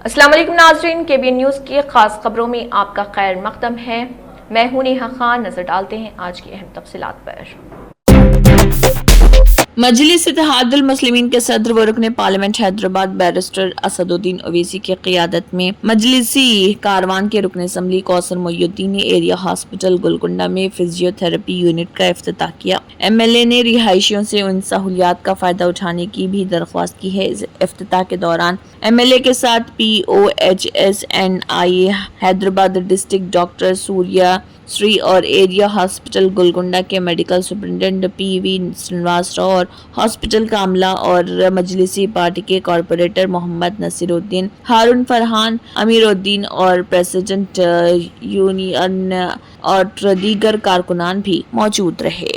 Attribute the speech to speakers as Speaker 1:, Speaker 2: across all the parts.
Speaker 1: السلام علیکم ناظرین، KBN نیوز کی خاص خبروں میں آپ کا خیر مقدم ہے۔ میں ہوں نیہا خان۔ نظر ڈالتے ہیں آج کی اہم تفصیلات پر۔ مجلس اتحاد المسلمین کے صدر و رکن پارلیمنٹ حیدرآباد بیرسٹر اسد الدین اویسی کی قیادت میں مجلسی کاروان کے رکن اسمبلی کوثر محی الدین نے ایریا ہاسپٹل گولکنڈہ میں فزیو تھراپی یونٹ کا افتتاح کیا۔ MLA نے رہائشیوں سے ان سہولیات کا فائدہ اٹھانے کی بھی درخواست کی ہے۔ اس افتتاح کے دوران MLA کے ساتھ POHSNI حیدرآباد ڈسٹرکٹ ڈاکٹر سوریا سری اور ایریا ہاسپٹل گولکنڈہ کے medical superintendent PV Srinivas Rao اور ہاسپٹل کا عملہ اور مجلسی پارٹی کے کارپوریٹر محمد نصیر الدین، ہارون فرحان، امیر الدین اور پریزیڈنٹ یونین اور دیگر کارکنان بھی موجود رہے۔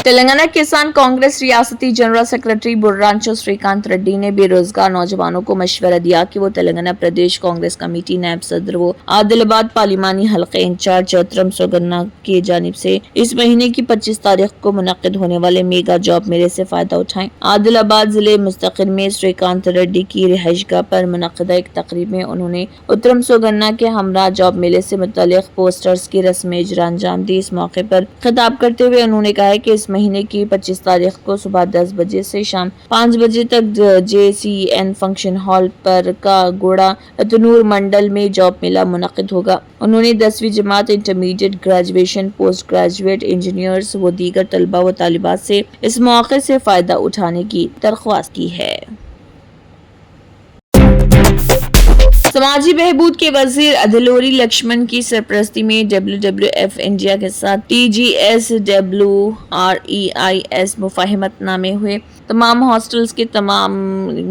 Speaker 1: تلنگانہ کسان کانگریس ریاستی جنرل سیکرٹری برانچو سری کانت ریڈی نے بے روزگار نوجوانوں کو مشورہ دیا کہ وہ تلنگانہ پردیش کانگریس کمیٹی نائب صدر و عادل آباد پارلیمانی حلقے انچارج اترم سوگنا کی جانب سے اس مہینے کی 25 تاریخ کو منعقد ہونے والے میگا جاب میلے سے فائدہ اٹھائیں۔ عادل آباد ضلع مستقل میں سری کانت ریڈی کی رہائش گاہ پر منعقدہ ایک تقریب میں انہوں نے اترم سوگنا کے ہمراہ جاب میلے سے متعلق پوسٹرز کی رسم اجرا انجام دی۔ اس موقع پر خطاب کرتے ہوئے انہوں نے کہا کہ اس مہینے کی 25 تاریخ کو صبح 10 بجے سے شام 5 بجے تک JCN فنکشن ہال پر کاگوڑا تنور منڈل میں جاب میلہ منعقد ہوگا۔ انہوں نے 10ویں جماعت، intermediate, graduation, post graduate, engineers و دیگر طلباء و طالبات سے اس موقع سے فائدہ اٹھانے کی درخواست کی ہے۔ سماجی بہبود کے وزیر ادلوری لکشمن کی سرپرستی میں WWF انڈیا کے ساتھ TGSWREIS مفاہمت نامے ہوئے۔ تمام ہاسٹلز کے تمام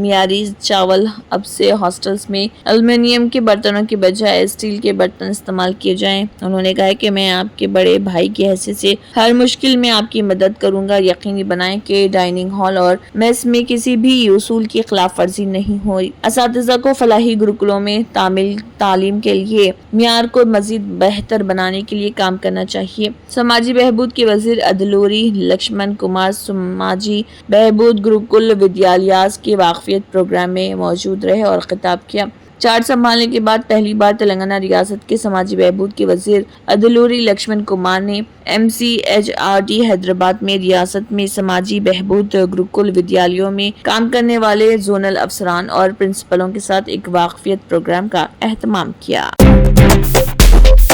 Speaker 1: معیاری چاول اب سے ہاسٹلز میں ایلومینیم کے برتنوں کی بجائے اسٹیل کے برتن استعمال کیے جائیں۔ انہوں نے کہا کہ میں آپ کے بڑے بھائی کی حیثیت سے ہر مشکل میں آپ کی مدد کروں گا۔ یقینی بنائیں کہ ڈائننگ ہال اور میس میں کسی بھی اصول کی خلاف ورزی نہیں ہوئی۔ اساتذہ کو فلاحی گروکلوں میں تعلیم کے لیے معیار کو مزید بہتر بنانے کے لیے کام کرنا چاہیے۔ سماجی بہبود کے وزیر ادلوری لکشمن کمار سماجی بہبود گروکل ودیالیاز کے واقفیت پروگرام میں موجود رہے اور خطاب کیا۔ چارج سنبھالنے کے بعد پہلی بار تلنگانہ ریاست کے سماجی بہبود کے وزیر ادلوری لکشمن کمار نے MCHRD حیدرآباد میں ریاست میں سماجی بہبود گروکل ودیالیوں میں کام کرنے والے زونل افسران اور پرنسپلوں کے ساتھ ایک واقفیت پروگرام کا اہتمام کیا۔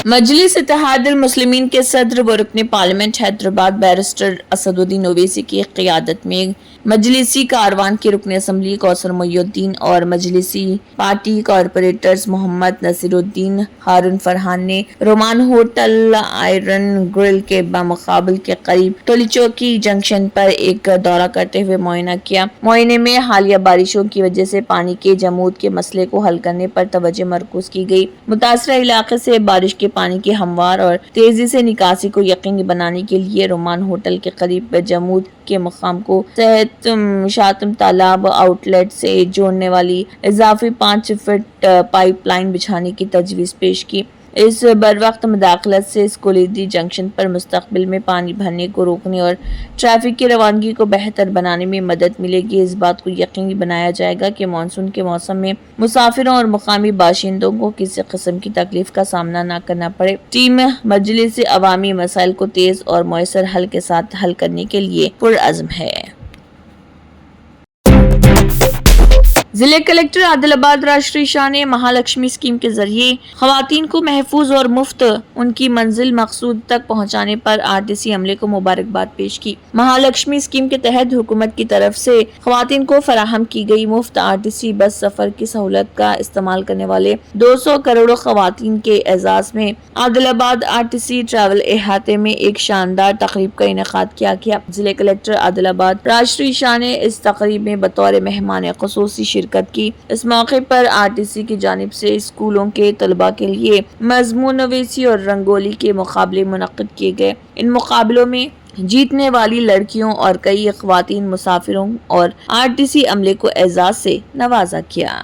Speaker 1: مجلس اتحاد المسلمین کے صدر و رکن پارلیمنٹ حیدرآباد بیرسٹر اسد الدین اویسی کی قیادت میں مجلسی کاروان کے رکن اسمبلی کوثر محی الدین اور مجلسی پارٹی کارپوریٹرز محمد نصیر الدین، ہارون فرحان نے رومان ہوٹل آئرن گرل کے بمقابل کے قریب ٹولی چوکی جنکشن پر ایک دورہ کرتے ہوئے معائنہ کیا۔ معائنے میں حالیہ بارشوں کی وجہ سے پانی کے جمود کے مسئلے کو حل کرنے پر توجہ مرکوز کی گئی۔ متاثرہ علاقے سے بارش کے پانی کی ہموار اور تیزی سے نکاسی کو یقینی بنانے کے لیے رومان ہوٹل کے قریب جمود کے مقام کو صحت شاتم تالاب آؤٹ لیٹ سے جوڑنے والی اضافی 5 فٹ پائپ لائن بچھانے کی تجویز پیش کی۔ اس بروقت مداخلت سے اسکولیدی جنکشن پر مستقبل میں پانی بھرنے کو روکنے اور ٹریفک کی روانگی کو بہتر بنانے میں مدد ملے گی۔ اس بات کو یقینی بنایا جائے گا کہ مانسون کے موسم میں مسافروں اور مقامی باشندوں کو کسی قسم کی تکلیف کا سامنا نہ کرنا پڑے۔ ٹیم مجلس عوامی مسائل کو تیز اور مؤثر حل کے ساتھ حل کرنے کے لیے پرعزم ہے۔ ضلع کلکٹر عادل آباد راشٹری شان مہالکشمی اسکیم کے ذریعے خواتین کو محفوظ اور مفت ان کی منزل مقصود تک پہنچانے پر RTC عملے کو مبارکباد پیش کی۔ مہالکشمی اسکیم کے تحت حکومت کی طرف سے خواتین کو فراہم کی گئی مفت RTC بس سفر کی سہولت کا استعمال کرنے والے 200 کروڑ خواتین کے اعزاز میں عادل آباد RTC ٹریول احاطے میں ایک شاندار تقریب کا انعقاد کیا گیا۔ ضلع کلکٹر عادل آباد راشٹری شان نے اس تقریب میں بطور مہمان خصوصی شرکت کی۔ اس موقع پر RTC کی جانب سے اسکولوں کے طلباء کے لیے مضمون نویسی اور رنگولی کے مقابلے منعقد کیے گئے۔ ان مقابلوں میں جیتنے والی لڑکیوں اور کئی خواتین مسافروں اور RTC عملے کو اعزاز سے نوازا گیا۔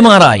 Speaker 2: MRI,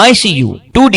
Speaker 2: ICU, 2D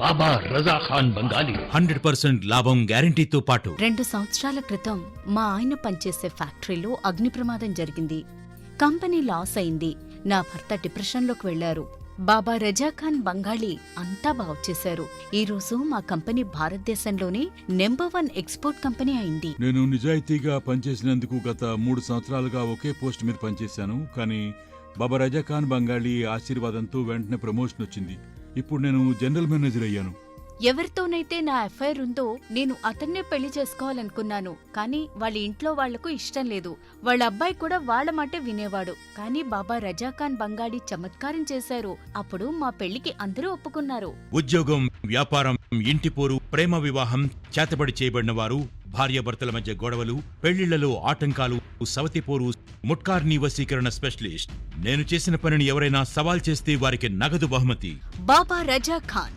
Speaker 3: బాబా రజా ఖాన్ బంగాలి
Speaker 4: 100% లాభం గ్యారెంటీతో పాటు
Speaker 5: 2 సంవత్సరాల క్రితం మా ఆయన పనిచేసే ఫ్యాక్టరీలో అగ్ని ప్రమాదం జరిగింది. కంపెనీ లాస్ అయింది. నా భర్త డిప్రెషన్లోకి వెళ్లారు. బాబా రజా ఖాన్ బంగాళీ అంతా బాగు చేశారు. ఈ రోజు మా కంపెనీ భారతదేశంలోనే నెంబర్ 1 ఎక్స్పోర్ట్ కంపెనీ అయింది.
Speaker 4: నేను నిజాయితీగా పనిచేసినందుకు గత 3 సంవత్సరాలుగా ఒకే పోస్ట్ మీద పనిచేశాను. కానీ బాబా రజా ఖాన్ బంగాళీ ఆశీర్వాదంతో వెంటనే ప్రమోషన్ వచ్చింది. ఇప్పుడు నేను జనరల్ మేనేజర్ అయ్యాను.
Speaker 5: ఎవరితోనైతే నా ఎఫ్ఐఆర్ ఉందో నేను అతన్నే పెళ్లి చేసుకోవాలనుకున్నాను. కానీ వాళ్ళ ఇంట్లో వాళ్లకు ఇష్టం లేదు. వాళ్ళ అబ్బాయి కూడా వాళ్ళ మాటే వినేవాడు. కానీ బాబా రజా ఖాన్ బంగాళీ చమత్కారం చేశారు. అప్పుడు మా పెళ్లికి అందరూ ఒప్పుకున్నారు.
Speaker 4: ఉద్యోగం, వ్యాపారం, ఇంటి పోరు, ప్రేమ వివాహం, చేతబడి చేయబడిన వారు, భార్యాభర్తల మధ్య గొడవలు, పెళ్లిళ్లలో ఆటంకాలు, సవతిపోరు, ముట్కార్నీ వశీకరణ స్పెషలిస్ట్. నేను చేసిన పనిని ఎవరైనా సవాల్ చేస్తే వారికి నగదు బహుమతి.
Speaker 5: బాబా రజా ఖాన్,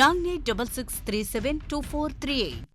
Speaker 5: 9866372438।